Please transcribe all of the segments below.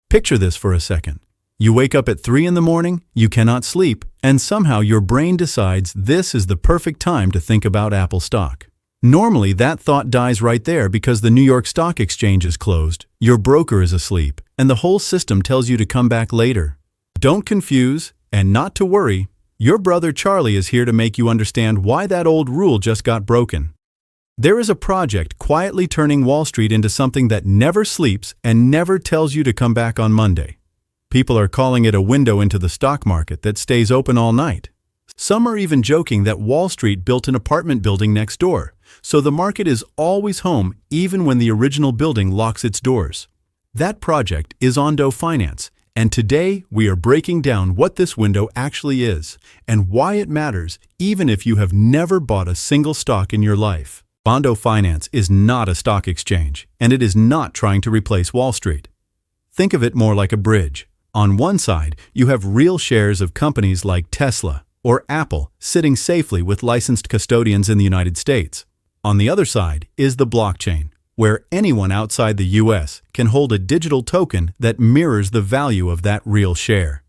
Picture this for a second. You wake up at 3 in the morning, you cannot sleep, and somehow your brain decides this is the perfect time to think about Apple stock. Normally, that thought dies right there because the New York Stock Exchange is closed, your broker is asleep, and the whole system tells you to come back later. Don't confuse, and not to worry, your brother Charlie is here to make you understand why that old rule just got broken. There is a project quietly turning Wall Street into something that never sleeps and never tells you to come back on Monday. People are calling it a window into the stock market that stays open all night. Some are even joking that Wall Street built an apartment building next door, so the market is always home even when the original building locks its doors. That project is Ondo Finance, and today we are breaking down what this window actually is and why it matters even if you have never bought a single stock in your life. Ondo Finance is not a stock exchange, and it is not trying to replace Wall Street. Think of it more like a bridge. On one side, you have real shares of companies like Tesla or Apple sitting safely with licensed custodians in the United States. On the other side is the blockchain, where anyone outside the US can hold a digital token that mirrors the value of that real share.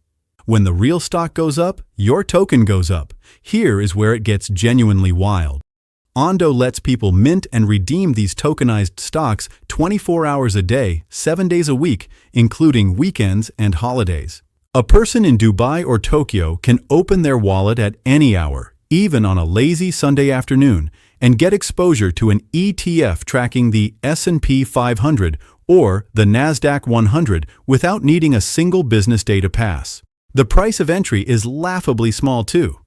When the real stock goes up, your token goes up. Here is where it gets genuinely wild. Ondo lets people mint and redeem these tokenized stocks 24 hours a day, 7 days a week, including weekends and holidays. A person in Dubai or Tokyo can open their wallet at any hour, even on a lazy Sunday afternoon, and get exposure to an ETF tracking the S&P 500 or the NASDAQ 100 without needing a single business day to pass. The price of entry is laughably small too.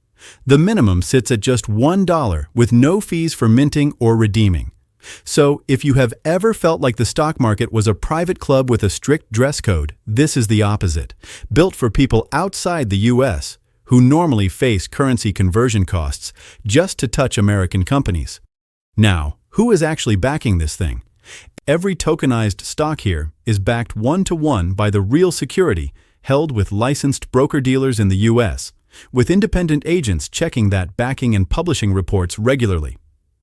The minimum sits at just $1 with no fees for minting or redeeming. So, if you have ever felt like the stock market was a private club with a strict dress code, this is the opposite. Built for people outside the US, who normally face currency conversion costs just to touch American companies. Now, who is actually backing this thing? Every tokenized stock here is backed one-to-one by the real security held with licensed broker-dealers in the US, with independent agents checking that backing and publishing reports regularly.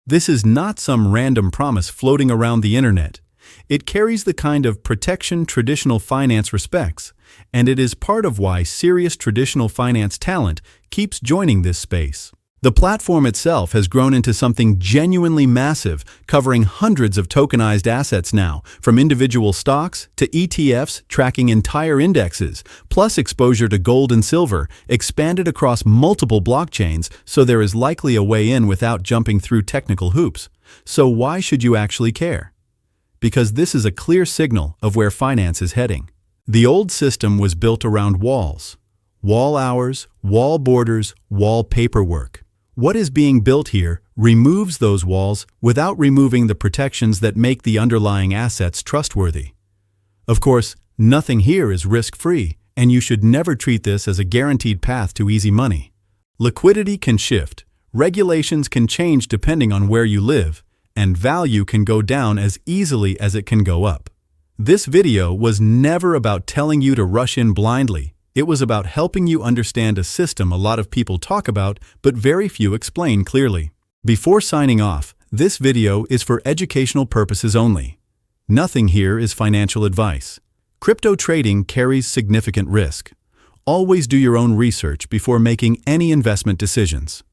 This is not some random promise floating around the internet. It carries the kind of protection traditional finance respects, and it is part of why serious traditional finance talent keeps joining this space. The platform itself has grown into something genuinely massive, covering hundreds of tokenized assets now, from individual stocks to ETFs tracking entire indexes, plus exposure to gold and silver, expanded across multiple blockchains, so there is likely a way in without jumping through technical hoops. So why should you actually care? Because this is a clear signal of where finance is heading. The old system was built around walls. Wall hours, wall borders, wall paperwork. What is being built here removes those walls without removing the protections that make the underlying assets trustworthy. Of course, nothing here is risk-free, and you should never treat this as a guaranteed path to easy money. Liquidity can shift, regulations can change depending on where you live, and value can go down as easily as it can go up. This video was never about telling you to rush in blindly. It was about helping you understand a system a lot of people talk about, but very few explain clearly. Before signing off, this video is for educational purposes only. Nothing here is financial advice. Crypto trading carries significant risk. Always do your own research before making any investment decisions.